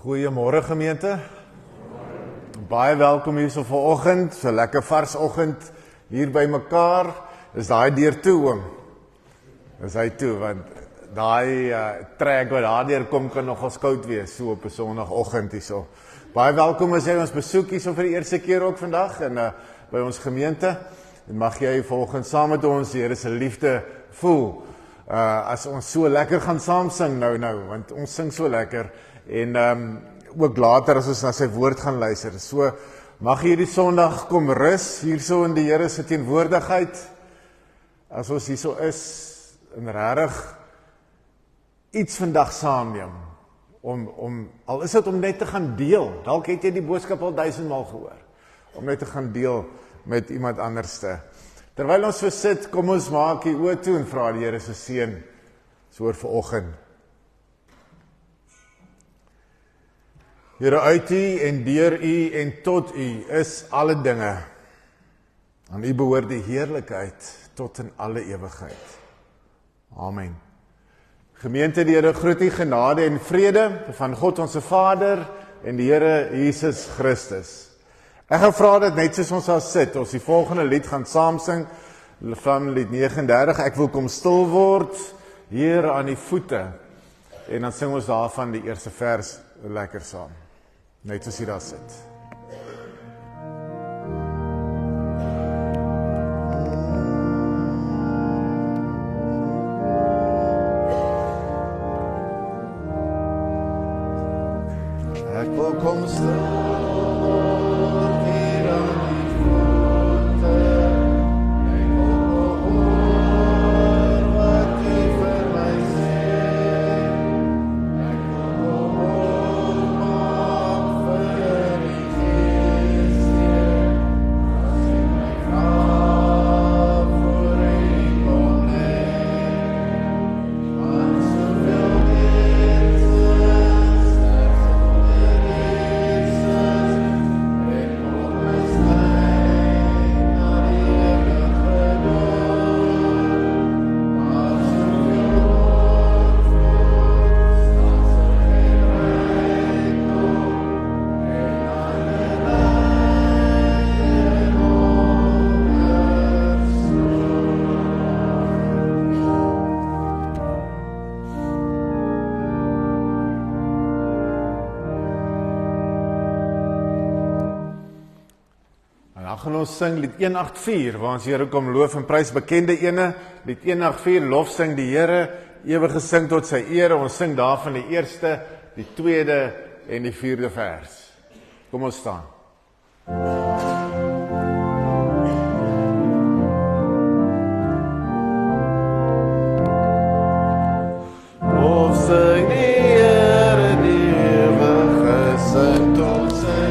Goeiemôre gemeente. Baie welkom hier so vanoggend, so lekker vars oggend hier by mekaar. Is daai deur toe oom? Is hy toe, want daai trek wat daardeur kom kan nogals koud wees, so op 'n Sondagoggend hierso. Baie welkom as jy ons besoek hierso vir die eerste keer ook vandag en by ons gemeente. En mag jy volgens saam met ons die Here se liefde voel. As ons so lekker gaan saam sing nou, want ons sing so lekker. En ook later as ons na sy woord gaan luister. So mag hierdie Sondag kom rus hierso in die Here se teenwoordigheid. As ons hierso is en regtig iets vandag saamneem om al is dit om net te gaan deel. Dalk het jy die boodskap al 1000 maal gehoor. Om net te gaan deel met iemand anderste. Terwyl ons so sit, kom ons maak die oë toe en vra die Here se seën so oor vanoggend. Here, uit U en deur U en tot U is alle dinge. Aan U behoort die heerlikheid tot in alle ewigheid. Amen. Gemeente, die Here groet U genade en vrede van God ons Vader en die Here Jesus Christus. Ek gaan vra dat net soos ons sal sit, ons die volgende lied gaan saam sing, van lied 39, ek wil kom stil word, hier aan die voete, en dan sing ons daarvan die eerste vers lekker saam, net soos jy daar sit. Ek wil kom stil gaan ons sing lied 184, waar ons Here kom loof en prys, bekende ene, lied 184, lof sing die Here, ewig gesing tot sy ere, ons sing daarvan die eerste, die tweede en die vierde vers. Kom ons staan. Lof sing die Here, ewig gesing tot sy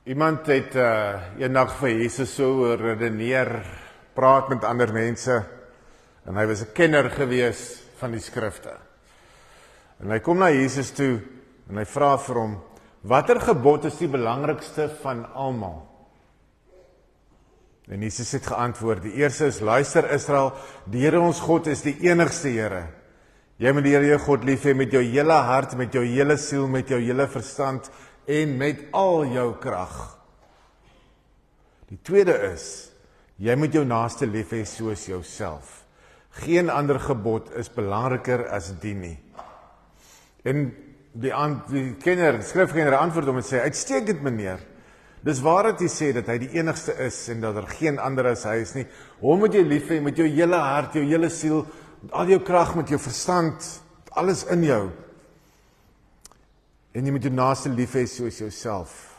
Iemand het eendag vir Jesus so redeneer, praat met ander mense, en hy was 'n kenner gewees van die skrifte. En hy kom na Jesus toe, en hy vra vir hom, watter gebod is die belangrikste van almal? En Jesus het geantwoord, die eerste is, luister Israel, die Here ons God is die enigste Here. Jy moet die Here jou God lief hê met jou hele hart, met jou hele siel, met jou hele verstand, en met al jou krag. Die tweede is, jy moet jou naaste lief hê soos jouself. Geen ander gebod is belangriker as die nie. En die skrifkenner antwoord hom en sê, uitstekend meneer, dis waar dat hy sê dat hy die enigste is en dat geen ander as hy is nie. Hom moet jy lief hê met jou hele hart, jou hele siel, met al jou krag, met jou verstand, alles in jou. En jy moet jou naaste lief hê soos jouself.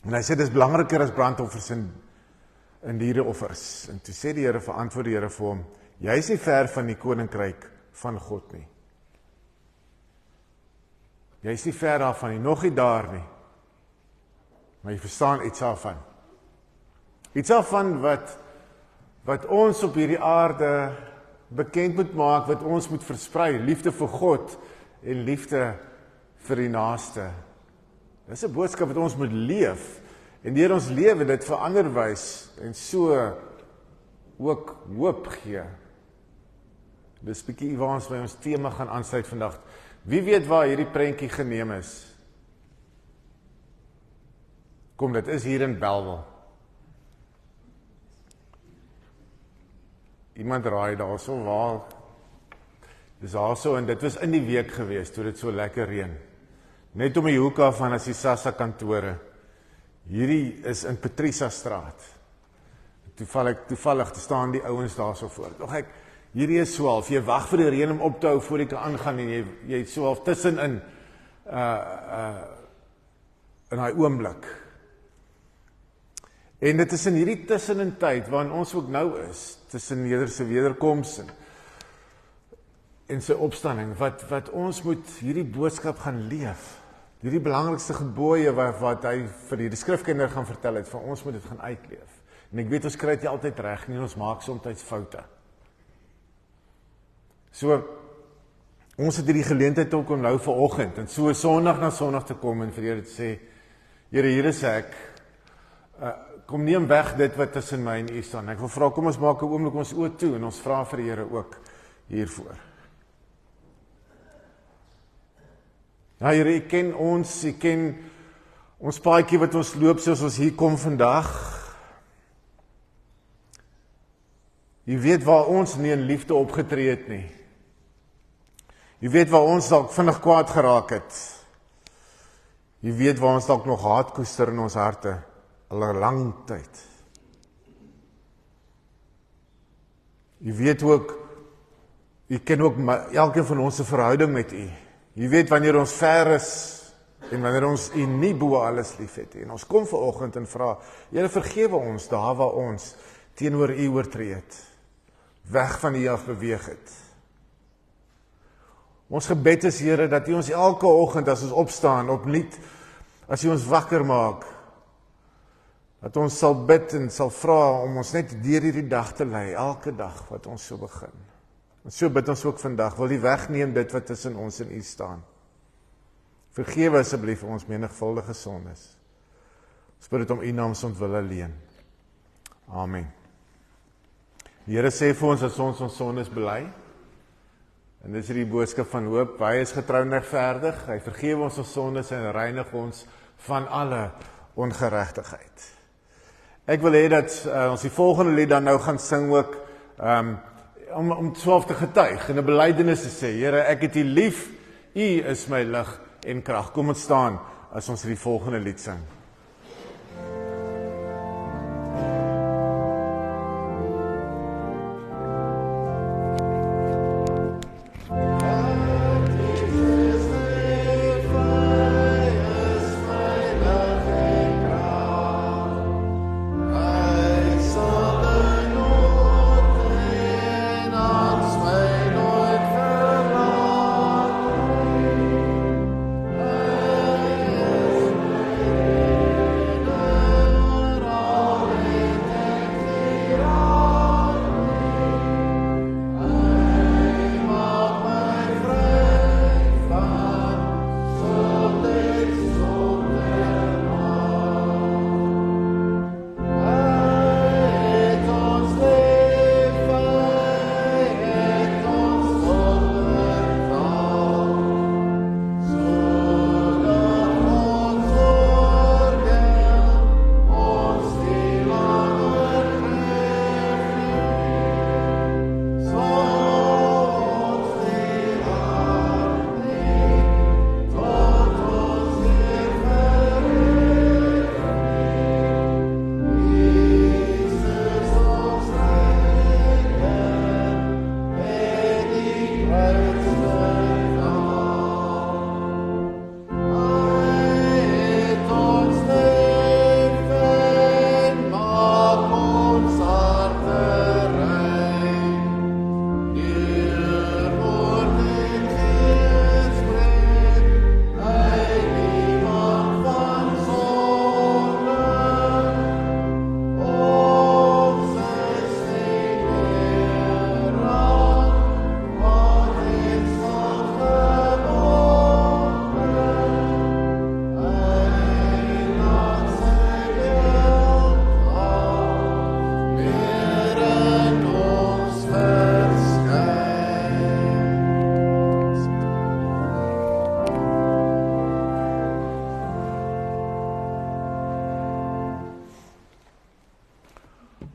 En hy sê, dis belangriker as brandoffers en diereoffers. En toe sê die Here, verantwoord die Here vir hom, jy is nie ver van die koninkryk van God nie. Jy is nie ver daarvan nie, nog nie daar nie. Maar jy verstaan iets daarvan. Iets daarvan wat ons op hierdie aarde bekend moet maak, wat ons moet versprei, liefde vir God en liefde vir die naaste. Dis 'n boodskap wat ons moet leef, en deur ons lewe dit vir ander wys, en so ook hoop gee. Dis bietjie waar ons by ons tema gaan aansluit vandag. Wie weet waar hierdie prentjie geneem is? Kom, dit is hier in Bellville. Iemand raai daarso waar. Dis daarso, en dit was in die week gewees, toe dit so lekker reën. Net om die hoek af van as die SASSA kantore. Hierdie is in Patricia straat. Toevallig staan die ouens daarso voor. Doch hierdie is so half, jy wag vir die reën om op te hou voor jy kan aangaan, en jy so half tussenin in daai oomblik. En dit is in hierdie tussenin tyd waarin ons ook nou is, tussen Here se wederkoms en sy opstanding, wat ons moet hierdie boodskap gaan leef. Hierdie belangrikste gebooie wat hy vir die skrifkenner gaan vertel het, van ons moet dit gaan uitleef. En ek weet ons kry dit nie altyd reg nie, ons maak soms foute. So, ons het hierdie geleentheid ook om nou vanoggend, en so Sondag na Sondag te kom, en vir Here te sê, Here, hier is ek, kom neem weg dit wat tussen my en U staan. Ek wil vra, kom ons maak 'n oomblik ons oë toe, en ons vra vir die Here ook hiervoor. Ja, Here, U ken ons, U ken ons paadjie wat ons loop soos ons hier kom vandag. U weet waar ons nie in liefde opgetree het nie. U weet waar ons dalk vinnig kwaad geraak het. U weet waar ons dalk nog haat koester in ons harte al 'n lang tyd. U weet ook, U ken ook elkeen van ons se verhouding met U. U weet wanneer ons ver is en wanneer ons U nie bo alles lief het. En ons kom vanoggend en vra, Here, vergewe ons daar waar ons teenoor U oortree het, weg van U af beweeg het. Ons gebed is, Here, dat U ons elke oggend as ons opstaan, opnuut, as U ons wakker maak, dat ons sal bid en sal vra om ons net deur hierdie dag te lei, elke dag wat ons so begin. En so bid ons ook vandag, wil U wegneem dit wat tussen ons en U staan. Vergewe asseblief ons menigvuldige sondes. Ons bid dit om U naam se ontwil alleen. Amen. Die Here sê vir ons as ons sondes bely, en dis die boodskap van hoop, hy is getrou en regverdig, hy vergewe ons sondes en reinig ons van alle ongeregtigheid. Ek wil hê dat ons die volgende lied dan nou gaan sing ook, om 12 te getuig en 'n belydenis te sê, Here, ek het U lief, U is my lig en krag. Kom ons staan as ons die volgende lied sing. Amen.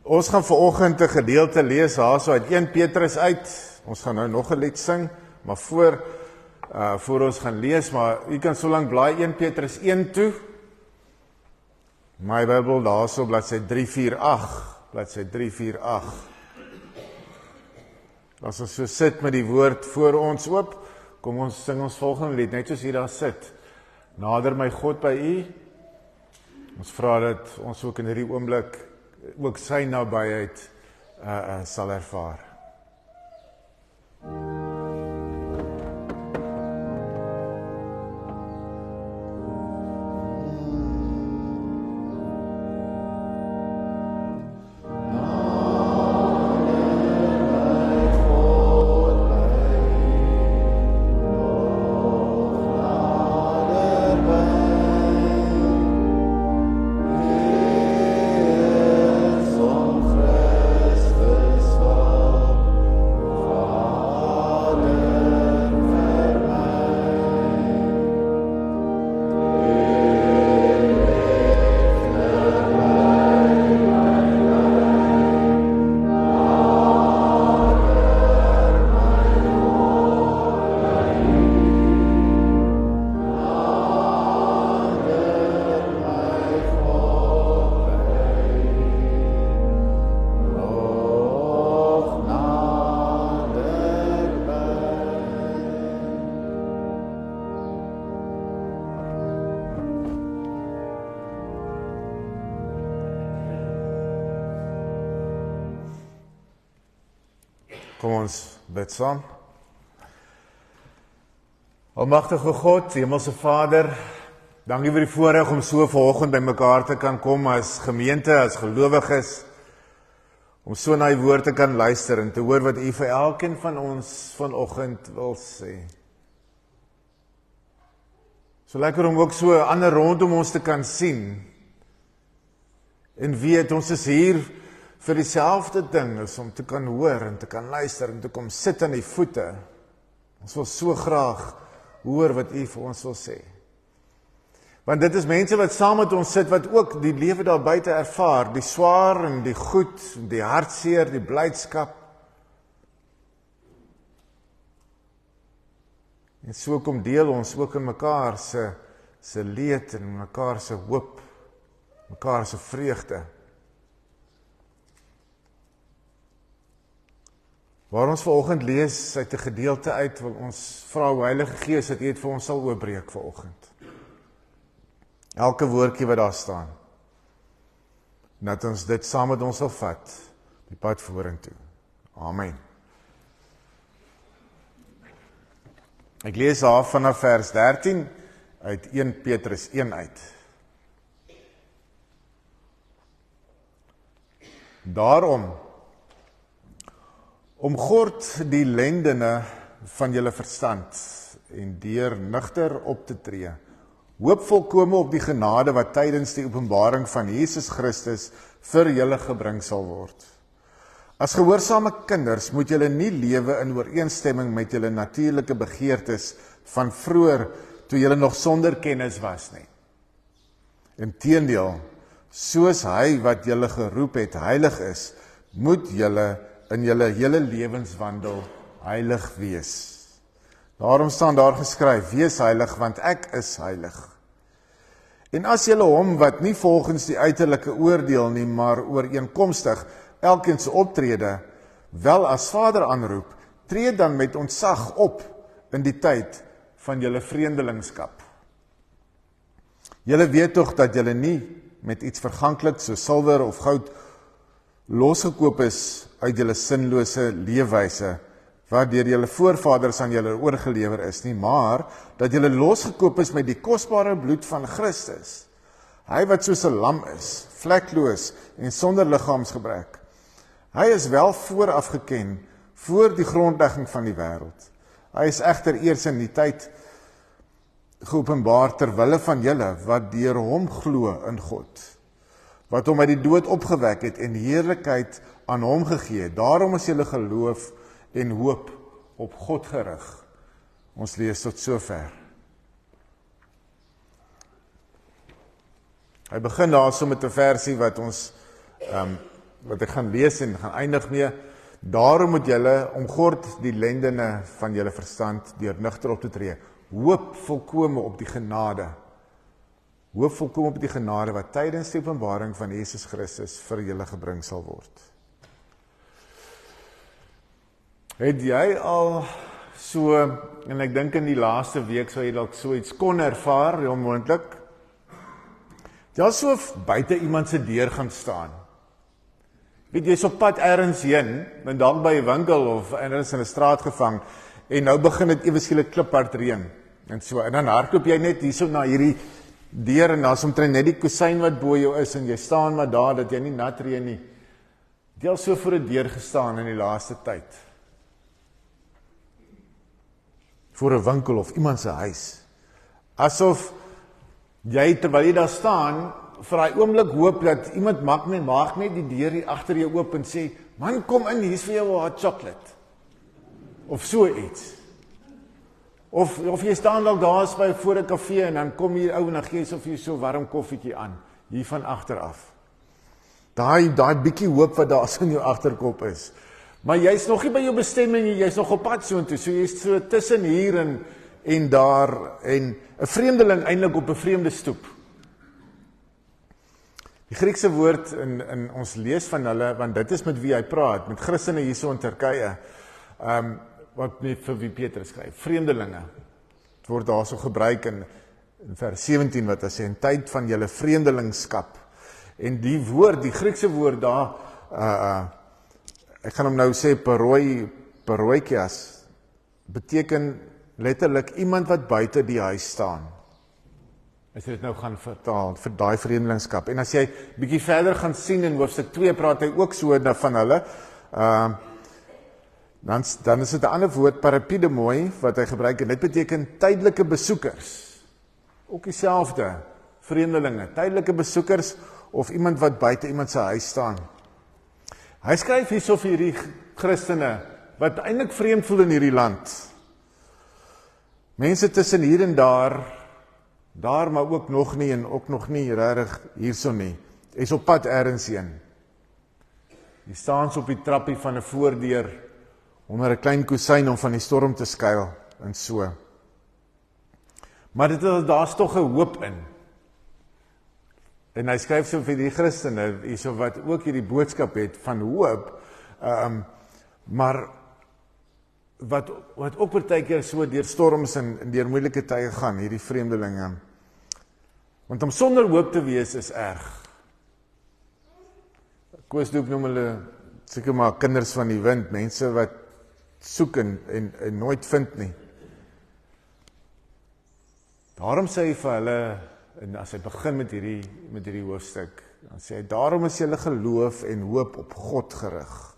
Ons gaan vanoggend 'n gedeelte lees daarso uit 1 Petrus uit. Ons gaan nou nog 'n lied sing, maar voor ons gaan lees, maar u kan so lank blaai 1 Petrus 1 toe. My Bybel daarso bladsy 348, bladsy 348. As ons so sit met die woord voor ons oop, kom ons sing ons volgende lied, net soos hier daar sit. Nader my God by u. Ons vra dat ons ook in hierdie oomblik ook sy nabyheid sal ervaar. Kom ons bid saam. Almagtige God, Hemelse Vader, dankie vir die voorreg om so vanoggend by mekaar te kan kom as gemeente, as gelowiges, om so na die woord te kan luister en te hoor wat U vir elkeen van ons vanoggend wil sê. So lekker om ook so ander rondom ons te kan sien en weet ons is hier vir dieselfde ding is om te kan hoor en te kan luister en te kom sit aan die voete. Ons wil so graag hoor wat U vir ons wil sê. Want dit is mense wat saam met ons sit wat ook die lewe daar buite ervaar, die swaar en die goed, die hartseer, die blydskap. En so kom deel ons ook in mekaar se leed en mekaar se hoop, mekaar se vreugde. Waar ons vanoggend lees uit 'n gedeelte uit, wil ons vra o Heilige Gees dat U dit vir ons sal oopbreek vanoggend. Elke woordjie wat daar staan. Dat ons dit saam met ons sal vat, die pad vorentoe. Amen. Ek lees daar vanaf vers 13 uit 1 Petrus 1 uit. Daarom, omgord die lendene van julle verstand en deur nugter op te tree, hoop volkome op die genade wat tydens die openbaring van Jesus Christus vir julle gebring sal word. As gehoorsame kinders moet julle nie lewe in ooreenstemming met julle natuurlike begeertes van vroeër toe julle nog sonder kennis was nie. Inteendeel, soos hy wat julle geroep het heilig is, moet julle in julle hele lewenswandel heilig wees. Daarom staan daar geskryf, wees heilig, want ek is heilig. En as julle hom wat nie volgens die uiterlike oordeel nie, maar ooreenkomstig elkeen se optrede, wel as Vader aanroep, tree dan met ontzag op in die tyd van julle vreemdelingskap. Julle weet tog dat julle nie met iets verganklik so silwer of goud losgekoop is uit julle sinlose leefwyse, wat deur julle voorvaders aan julle oorgelewer is nie, maar dat julle losgekoop is met die kosbare bloed van Christus. Hy wat soos 'n lam is, vlekloos en sonder liggaamsgebrek. Hy is wel vooraf geken voor die grondlegging van die wêreld. Hy is egter eers in die tyd geopenbaar ter wille van julle wat deur hom glo in God, wat hom uit die dood opgewek het en heerlikheid aan hom gegee het. Daarom is julle geloof en hoop op God gerig. Ons lees tot sover. Hy begin daarso met 'n versie wat ons wat ek gaan lees en gaan eindig mee. Daarom moet julle omgord die lendene van julle verstand deur nugter op te tree. Hoop volkome op die genade. Hoop volkome op die genade wat tydens die openbaring van Jesus Christus vir julle gebring sal word. Het jy al so, en ek dink in die laaste week sou jy dalk so iets kon ervaar, heel moontlik, jy al so buite iemand se deur gaan staan. Weet jy, is op pad ergens heen, en dalk by 'n winkel of ergens in 'n straat gevang, en nou begin dit ewe skielik kliphard reën, en so, en dan hardloop jy net hierso na hierdie deur, en daar's omtrent net die kusyn wat bo jou is, en jy staan maar daar, dat jy nie nat reën nie. Jy al so voor 'n deur gestaan in die laaste tyd. Voor 'n winkel of iemand se huis. Asof jy, terwyl jy daar staan, vir daai oomblik hoop dat iemand maak net die deur hier agter jou oop en sê, man, kom in, hier's vir jou 'n hot chocolate. Of so iets. Of jy staan dalk daar by voor 'n kafee en dan kom hier ou en dan gee jy vir jou so warm koffietjie aan, hier van agter af. Daai bietjie hoop wat daar so in jou agterkop is. Maar jy's nog nie by jou bestemming nie, jy's nog op pad soontoe, so jy's so tussen hier en daar, en 'n vreemdeling eintlik op 'n vreemde stoep. Die Griekse woord, in ons lees van hulle, want dit is met wie hy praat, met Christene hierso in Turkye, wat nie vir wie Petrus skryf, vreemdelinge. Het word daar so gebruik in vers 17, wat hy sê, in tyd van julle vreemdelingskap. En die woord, die Griekse woord daar, ek gaan hom nou sê, paroikias, beteken letterlik iemand wat buite die huis staan. As jy dit nou gaan vertaal, vir daai vreemdelingskap. En as jy bietjie verder gaan sien in hoofstuk 2, praat hy ook so van hulle, dan is dit 'n ander woord, parapidemoi, wat hy gebruik, en dit beteken tydelike besoekers. Ook dieselfde, vreemdelinge, tydelike besoekers, of iemand wat buite iemand se huis staan. Hy skryf hierso vir hierdie Christene, wat eintlik vreemd voel in hierdie land. Mense tussen hier en daar maar ook nog nie, en ook nog nie regtig hierso nie. Is op pad ergens heen. Die staan op die trappie van 'n voordeur, onder 'n klein kusyn om van die storm te skuil, en so. Maar daar's tog 'n hoop in. En hy skryf so vir die Christene, hierso wat ook hierdie boodskap het van hoop, maar wat ook partykeer so deur storms en deur moeilike tye gaan, hierdie vreemdelinge. Want om sonder hoop te wees is erg. Koos Doep noem hulle seker maar kinders van die wind, mense wat soek en nooit vind nie. Daarom sê hy vir hulle, en as hy begin met hierdie hoofstuk, dan sê hy, daarom is julle geloof en hoop op God gerig.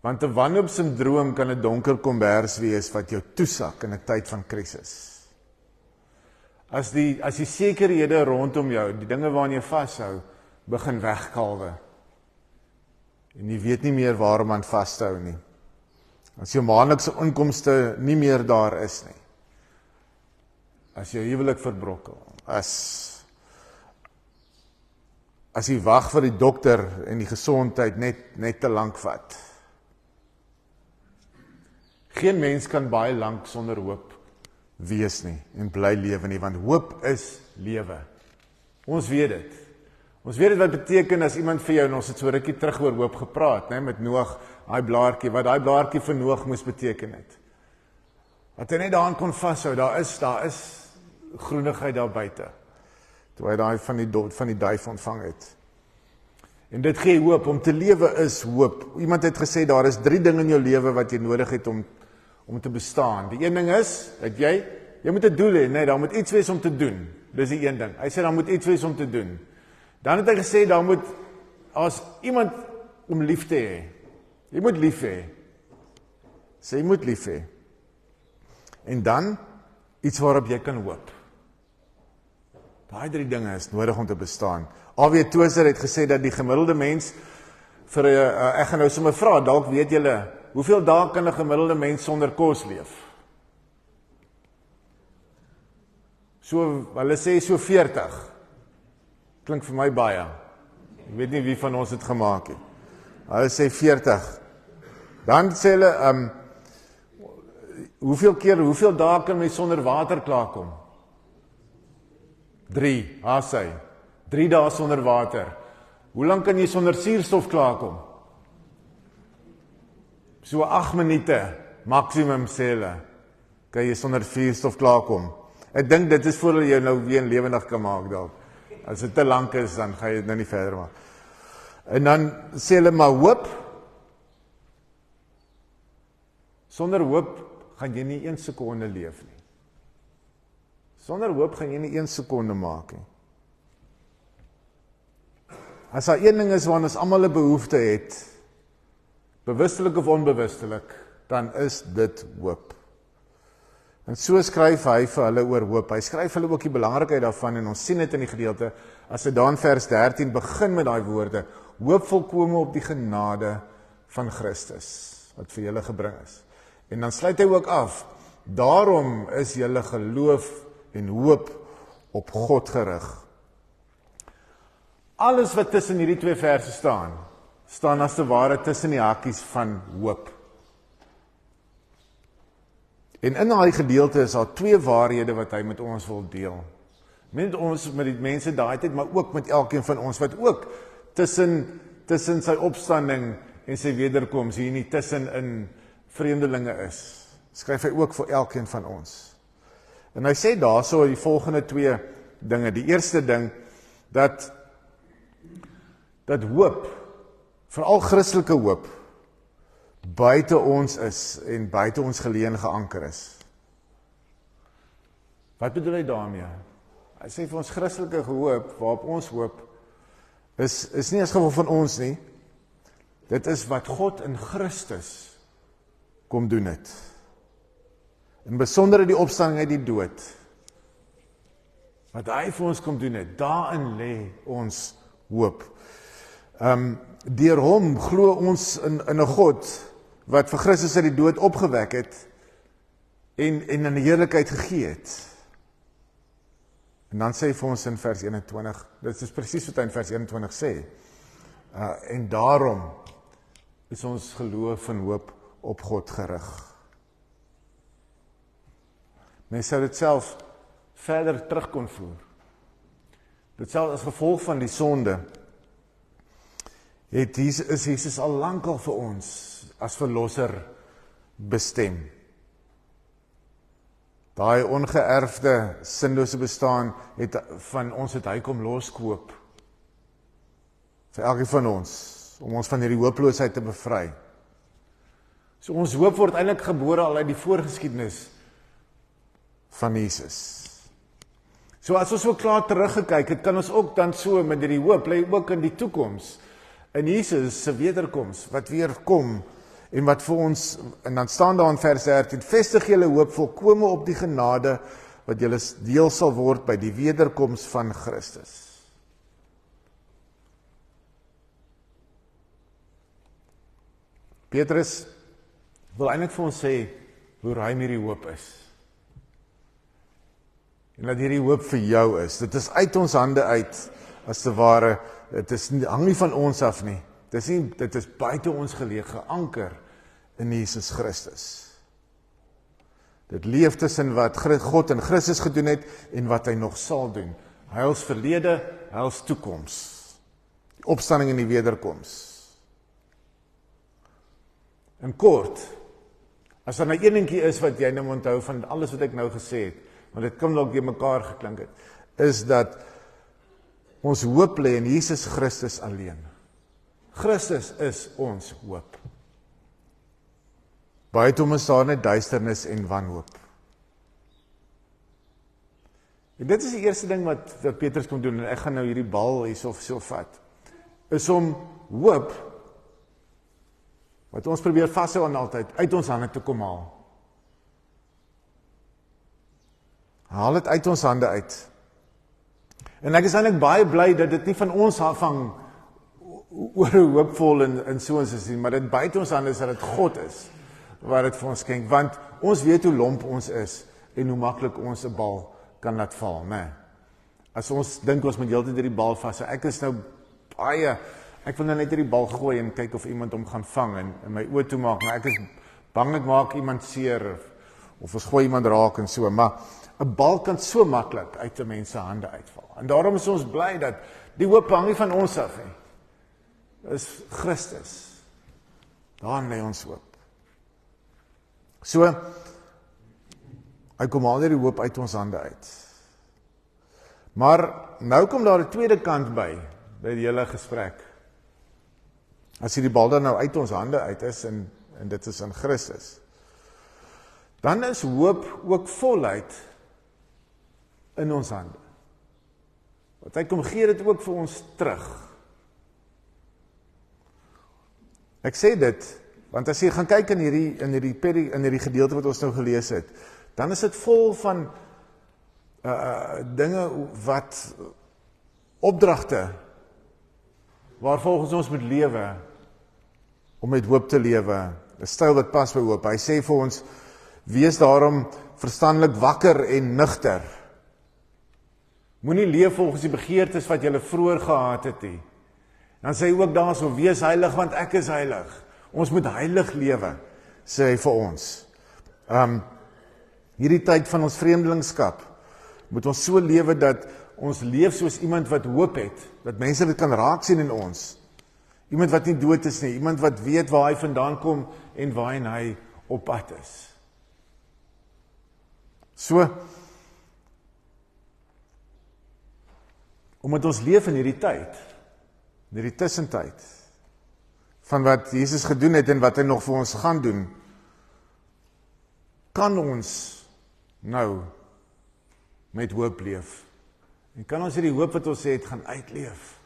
Want 'n wanhoopsindroom kan 'n donker kombers wees wat jou toesak in 'n tyd van krisis. As die sekerhede rondom jou, die dinge waaraan jy vashou, begin wegkalwe. En jy weet nie meer waarom aan vashou nie. As jou maandelikse inkomste nie meer daar is nie. As jou huwelik verbrokkel. As jy wag vir die dokter en die gesondheid net te lank vat. Geen mens kan baie lank sonder hoop wees nie en bly lewe nie, want hoop is lewe. Ons weet dit. Ons weet dit wat beteken as iemand vir jou, en ons het so rukkie terug oor hoop gepraat, né, met Noag, daai blaartjie, wat daai blaartjie vir Noag moes beteken het. Dat hy net daaraan kon vashou, daar is groenigheid daar buite. Toe hy daai van die duif ontvang het. En dit gee hoop, om te lewe is hoop. Iemand het gesê, daar is 3 dinge in jou lewe wat jy nodig het om te bestaan. Die een ding is, dat jy moet 'n doel hê, nee, daar moet iets wees om te doen. Dis die een ding. Hy sê, daar moet iets wees om te doen. Dan het hy gesê, daar moet, as iemand om lief te hê, jy moet lief hê. Sê, jy moet lief hê. En dan, iets waarop jy kan hoop. Daai 3 dinge is nodig om te bestaan. A.W. Tozer het gesê dat die gemiddelde mens ek gaan nou sommer vra, dalk weet julle, hoeveel dae kan 'n gemiddelde mens sonder kos leef? So, hulle sê so 40. Klink vir my baie. Ek weet nie wie van ons het gemaak het. Hulle sê 40. Dan sê hulle, hoeveel dae kan mens sonder water klaarkom? 3, sê. 3 dae sonder water. Hoe lang kan jy sonder suurstof klaarkom? So 8 minute, maksimum sê hulle, kan jy sonder suurstof klaarkom. Ek dink dit is voor hulle jou nou weer lewendig kan maak dalk. As dit te lank is, dan ga jy dit nou nie verder maak. En dan sê hulle, maar hoop, sonder hoop gaan jy nie 1 sekonde leef nie. Sonder hoop gaan jy nie 1 sekonde maak nie. As daar een ding is waarna ons almal 'n behoefte het, bewustelik of onbewustelik, dan is dit hoop. En so skryf hy vir hulle oor hoop. Hy skryf hulle ook die belangrikheid daarvan, en ons sien dit in die gedeelte, as hy dan vers 13 begin met daai woorde, hoop volkome op die genade van Christus, wat vir julle gebring is. En dan sluit hy ook af, daarom is julle geloof en hoop op God gerig. Alles wat tussen hierdie 2 verse staan as te ware tussen die hakies van hoop. En in daai gedeelte is daar 2 waarhede wat hy met ons wil deel. Met ons, met die mense daai tyd, maar ook met elkeen van ons, wat ook tussen sy opstanding en sy wederkoms hier nie tussen in vreemdelinge is. Skryf hy ook vir elkeen van ons. En hy sê daarso die volgende 2 dinge. Die eerste ding, dat hoop, veral Christelike hoop, buite ons is en buite ons geleen geanker is. Wat bedoel hy daarmee? Hy sê vir ons Christelike hoop, waarop ons hoop, is nie as gevolg van ons nie. Dit is wat God in Christus kom doen het. In besonder die opstanding uit die dood, wat hy vir ons kom doen het, daarin lê ons hoop. Deur hom glo ons in 'n God wat vir Christus uit die dood opgewek het en in die heerlikheid gegee het. En dan sê hy vir ons in vers 21, dit is presies wat hy in vers 21 sê, en daarom is ons geloof en hoop op God gerig. Mens sou dit self verder terug kon voer. Dit self as gevolg van die sonde, is Jesus al lankal vir ons as verlosser bestem. Daai ongeërfde, sinlose bestaan van ons het hy kom loskoop. Vir elkeen van ons, om ons van hierdie hooploosheid te bevry. So ons hoop word eintlik gebore al uit die voorgeskiedenis van Jesus. So as ons so klaar teruggekyk het, kan ons ook dan so met hierdie hoop, lê ook in die toekoms, in Jesus se wederkoms, wat weer kom, en wat vir ons, en dan staan daar in vers 13, vestig julle hoop volkome op die genade, wat julle deel sal word by die wederkoms van Christus. Petrus wil eintlik vir ons sê, hoe ruim hierdie hoop is. En dat hierdie hoop vir jou is. Dit is uit ons hande uit, as te ware, dit hang nie van ons af nie. Dit is buite ons geleë, geanker in Jesus Christus. Dit leef tussen wat God in Christus gedoen het, en wat hy nog sal doen. Heils verlede, heils toekoms. Die opstanding en die wederkoms. In kort, as daar nou een dingetjie is wat jy nou moet onthou van alles wat ek nou gesê het, want dit kan dalk weer mekaar geklink het, is dat ons hoop lê in Jesus Christus alleen. Christus is ons hoop. Buite hom is daar net duisternis en wanhoop. En dit is die eerste ding wat Petrus kom doen, en ek gaan nou hierdie bal hierso so vat, is om hoop, wat ons probeer vashou aan altyd, uit ons hande te kom haal. Haal dit uit ons hande uit. En ek is eintlik baie bly dat dit nie van ons afhang oor hoe hoopvol en so ons is nie, maar dit buite ons hande is dat dit God is wat dit vir ons skenk, want ons weet hoe lomp ons is en hoe maklik ons 'n bal kan laat val, né? As ons dink ons moet heeltyd hierdie bal vashou, ek is nou baie, ek wil nou net hierdie bal gooi en kyk of iemand hom gaan vang en my oë toe maak, maar ek is bang ek maak iemand seer of ons gooi iemand raak en so, maar 'n bal kan so maklik uit 'n mens se hande uitval. En daarom is ons bly dat die hoop hang nie van ons af nie. Is Christus. Daarin lê ons hoop. So, hy kom al die hoop uit ons hande uit. Maar nou kom daar 'n tweede kant by die hele gesprek. As hierdie bal dan nou uit ons hande uit is en dit is in Christus, dan is hoop ook voluit in ons hande. Want hy kom gee dit ook vir ons terug. Ek sê dit, want as jy gaan kyk in hierdie gedeelte wat ons nou gelees het, dan is dit vol van dinge wat opdragte waar volgens ons moet lewe om met hoop te lewe. 'n Styl wat pas by hoop. Hy sê vir ons, wees daarom verstandelik wakker en nugter. Moenie leef volgens die begeertes wat jy vroeër gehad het nie. Dan sê hy ook daarso, wees heilig want ek is heilig. Ons moet heilig lewe, sê hy vir ons. Hierdie tyd van ons vreemdelingskap, moet ons so lewe dat ons leef soos iemand wat hoop het, dat mense dit kan raak sien in ons. Iemand wat nie dood is nie, iemand wat weet waar hy vandaan kom en waarheen hy op pad is. So, omdat ons leef in hierdie tyd, in hierdie tussentyd, van wat Jesus gedoen het en wat hy nog vir ons gaan doen, kan ons nou met hoop leef. En kan ons hierdie hoop wat ons het gaan uitleef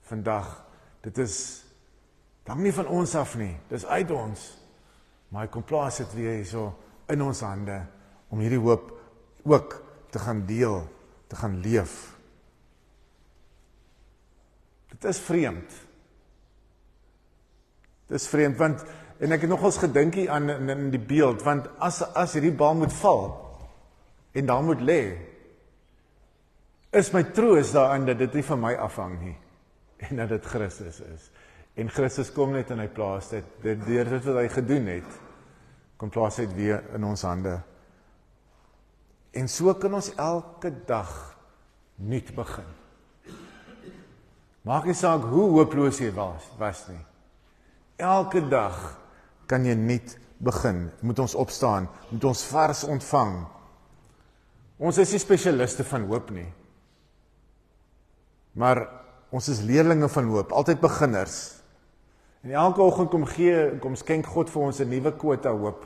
vandag. Dit is dan nie van ons af nie, dit is uit ons. Maar hy kom plaas dit weer hierso in ons hande om hierdie hoop ook te gaan deel, te gaan leef. Dit is vreemd. Dit is vreemd, want, en ek het nogals gedink hier aan in die beeld, want as hierdie bal moet val, en daar moet lê, is my troos daarin dat dit nie van my afhang nie, en dat dit Christus is. En Christus kom net en hy plaas dit, deur dit wat hy gedoen het, kom plaas dit weer in ons hande. En so kan ons elke dag nuut begin. Maak nie saak hoe hooploos jy was nie. Elke dag kan jy nuut begin. Moet ons opstaan, moet ons vars ontvang. Ons is nie spesialiste van hoop nie. Maar ons is leerlinge van hoop, altyd beginners. En elke oggend kom skenk God vir ons 'n nuwe kwota hoop,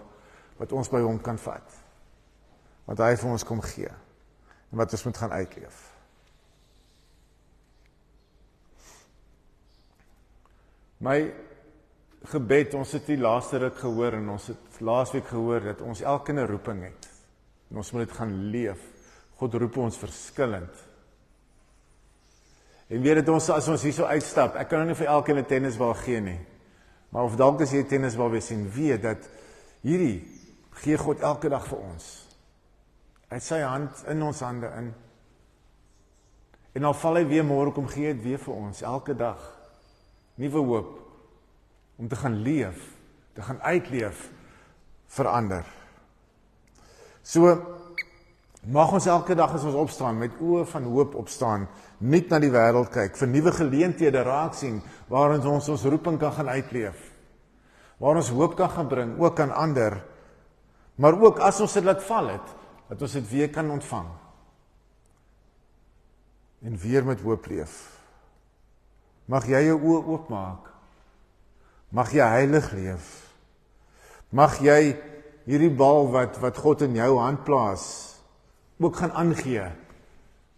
wat ons by hom kan vat. Wat hy vir ons kom gee, en wat ons moet gaan uitleef. My gebed, ons het die laaste ruk gehoor, en ons het laasweek gehoor, dat ons elke 'n roeping het. En ons moet dit gaan leef. God roep ons verskillend. En weet dit ons, as ons hier so uitstap, ek kan nou nie vir elkeen 'n tennisbal gee nie, maar of dalk as jy 'n tennisbal weer sien, weet dat hierdie gee God elke dag vir ons. Hy het sy hand in ons hande in. En al val hy weer môre, kom gee dit weer vir ons, elke dag. Nuwe hoop, om te gaan leef, te gaan uitleef, verander. So, mag ons elke dag as ons opstaan, met oë van hoop opstaan, nie na die wêreld kyk, vir nuwe geleenthede raak sien, waarin ons roeping kan gaan uitleef, waar ons hoop kan gaan bring, ook aan ander, maar ook as ons dit laat val het, dat ons dit weer kan ontvang, en weer met hoop leef. Mag jy jou oë oopmaak, mag jy heilig leef, mag jy hierdie bal wat God in jou hand plaas, ook gaan aangee,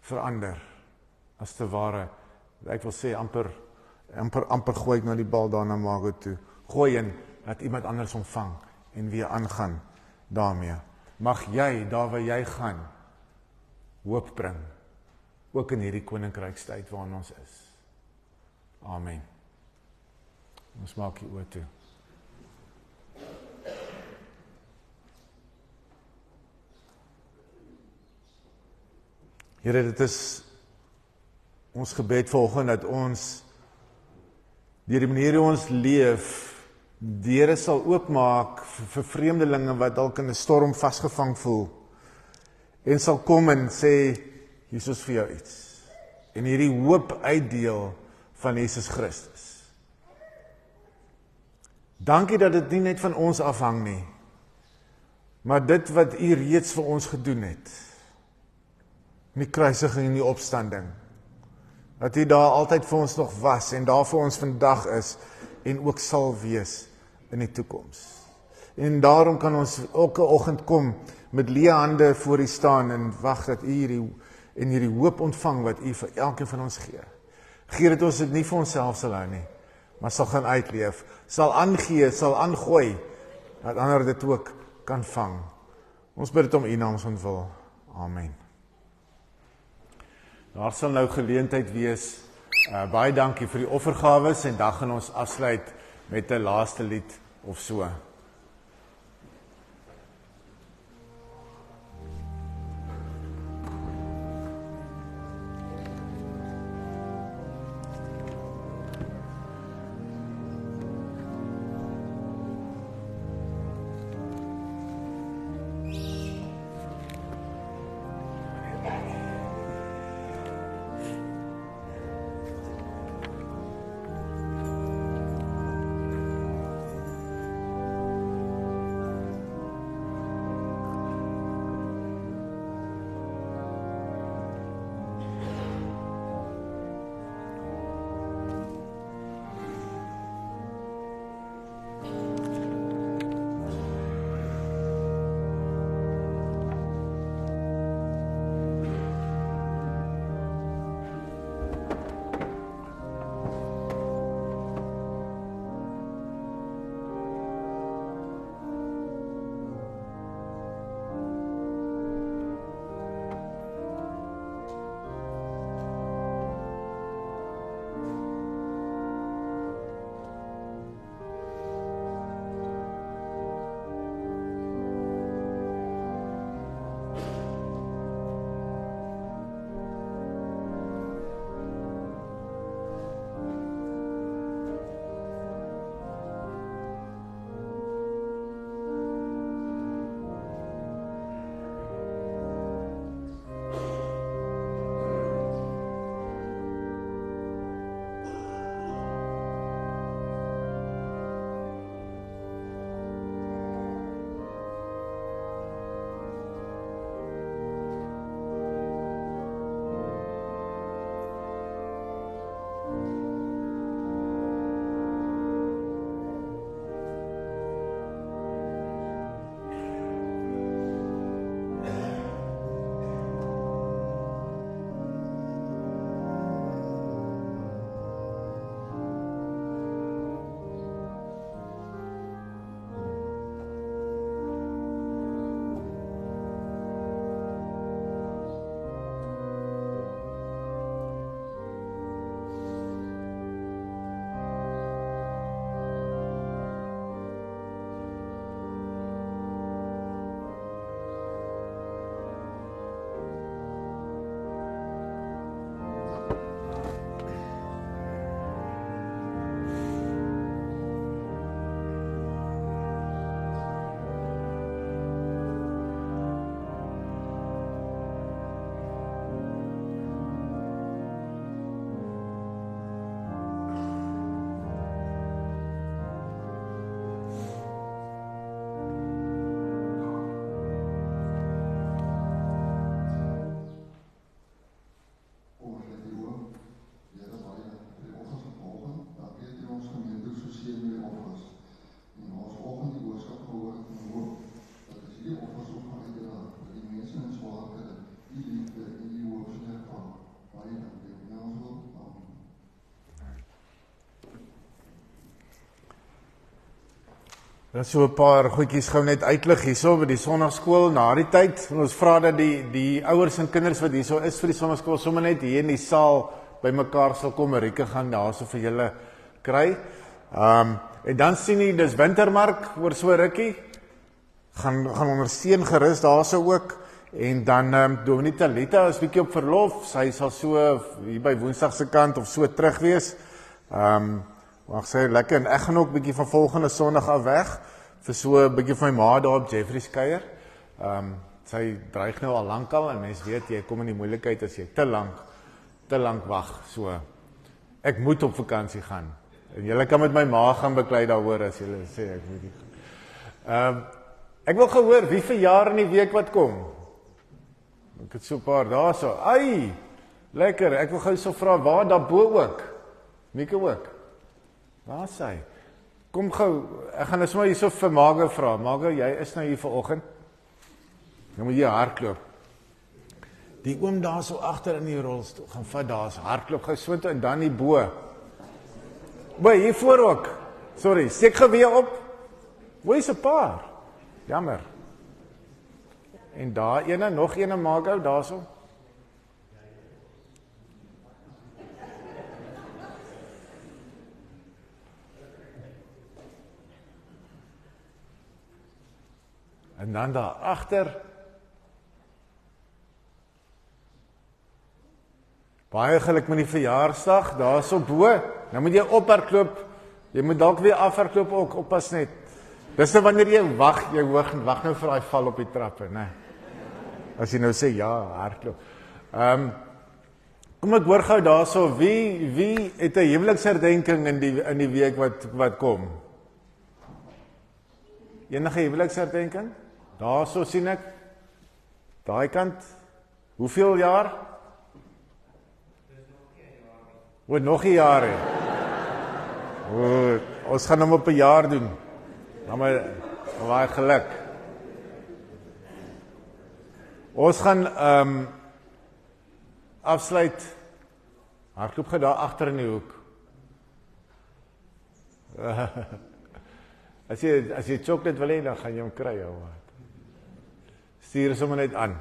verander, as te ware, ek wil sê, amper gooi ek nou die bal daar na Margot toe, gooi in, dat iemand anders ontvang, en weer aangaan daarmee. Mag jy, daar waar jy gaan, hoop bring, ook in hierdie koninkrykstyd waarin ons is. Amen. Ons maak die oë toe. Here, dit is ons gebed vanoggend dat ons deur die manier hoe ons leef, deure sal oopmaak vir vreemdelinge wat dalk in 'n storm vasgevang voel, en sal kom en sê, hier is vir jou iets, en hierdie hoop uitdeel van Jesus Christus. Dankie dat dit nie net van ons afhang nie, maar dit wat U reeds vir ons gedoen het, in die kruisiging en die opstanding, dat U daar altyd vir ons nog was, en daar vir ons vandag is, en ook sal wees in die toekoms. En daarom kan ons elke oggend kom, met leë hande voor U staan, en wag dat U hierdie hoop ontvang, wat U vir elkeen van ons gee. Gee dat ons dit nie vir onsself sal hou nie, maar sal gaan uitleef, sal aangee, sal aangooi, dat ander dit ook kan vang. Ons bid dit om U naam ontwil. Amen. Daar sal nou geleentheid wees. Baie dankie vir die offergawes, en dan gaan ons afsluit met 'n laaste lied of so. Dan so 'n paar goedjies gou net uitlig hierso by die sonnaarskool na die tyd. Ons vra dat die ouers en kinders wat hierso is vir die sonnaarskool sommer net hier in die saal bymekaar sal kom. Rieke gaan daarso vir julle kry. En dan sien jy dis wintermark oor so rukkie. Gaan ondersteun gerus daarso ook. En dan Dominee Talita is bietjie op verlof. Sy sal so hier by Woensdag se kant of so terug wees. Maar ek sê lekker, en ek gaan ook bietjie van volgende Sondag af weg, vir so 'n bietjie van my ma daar op Jeffrey's kuier. Sy dreig nou al lankal, en mens weet, jy kom in die moeilikheid as jy te lank wag, so. Ek moet op vakansie gaan. En julle kan met my ma gaan beklei daaroor as julle sê ek moet nie gaan. Ek wil gehoor, wie verjaar in die week wat kom? Ek het so 'n paar dae so. Ai, lekker, ek wil gou so vra, waar daarbo ook? Mieke ook? Waar is hy? Kom gou, ek gaan nou sommer hierso vir Margo vra. Margo, jy is nou hier vanoggend. Nou moet jy hardloop. Die oom daar so agter in die rolstoel, gaan vat daar, hardloop gou soontoe en dan die bo. Boy, hier voor ook. Sorry, steek gou weer op. Hoe is 'n paar? Jammer. En daar ene, nog ene Margo daarso. En dan daar agter. Baie geluk met die verjaarsdag, daar so bo. Nou moet jy ophardloop. Jy moet dalk weer afhardloop ook, oppas net. Dis nou wanneer jy wag nou vir daai val op die trappe, né? As jy nou sê ja, hardloop. Kom ek hoor gou daarso, wie het 'n huweliksherdenking in die week wat kom? Enige huweliksherdenking? Daarso sien ek. Daai kant. Hoeveel jaar? Wat nog 'n jaar hê. Ons gaan hom op 'n jaar doen. Maar baie geluk. Ons gaan afsluit. Hardloop gou daar agter in die hoek. As jy chocolate wil hê, dan gaan jy hom kry, ou. Stuur sommer net aan.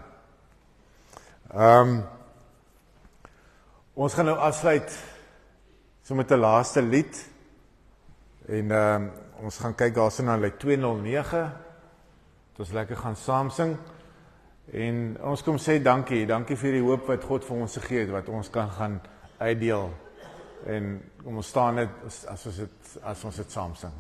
Ons gaan nou afsluit so met 'n laaste lied. En ons gaan kyk daarso na lei 209. Het ons lekker gaan saam sing. En ons kom sê dankie vir die hoop wat God vir ons gegee het, wat ons kan gaan uitdeel. En kom ons staan net as ons dit saam sing.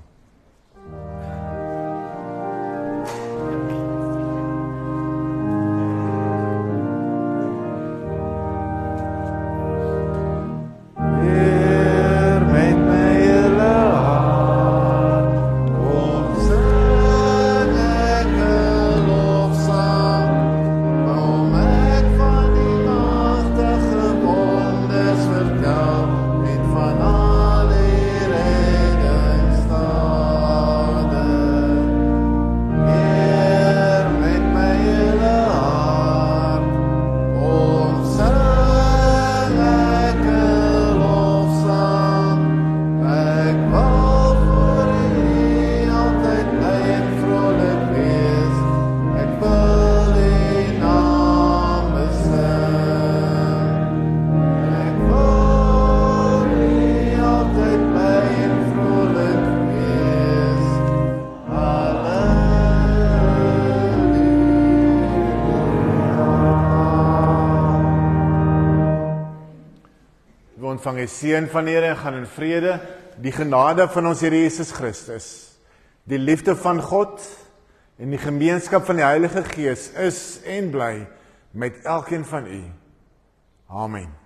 Ontvang die seën van die Here en gaan in vrede, die genade van ons Here Jesus Christus, die liefde van God en die gemeenskap van die Heilige Gees is en bly met elkeen van u. Amen.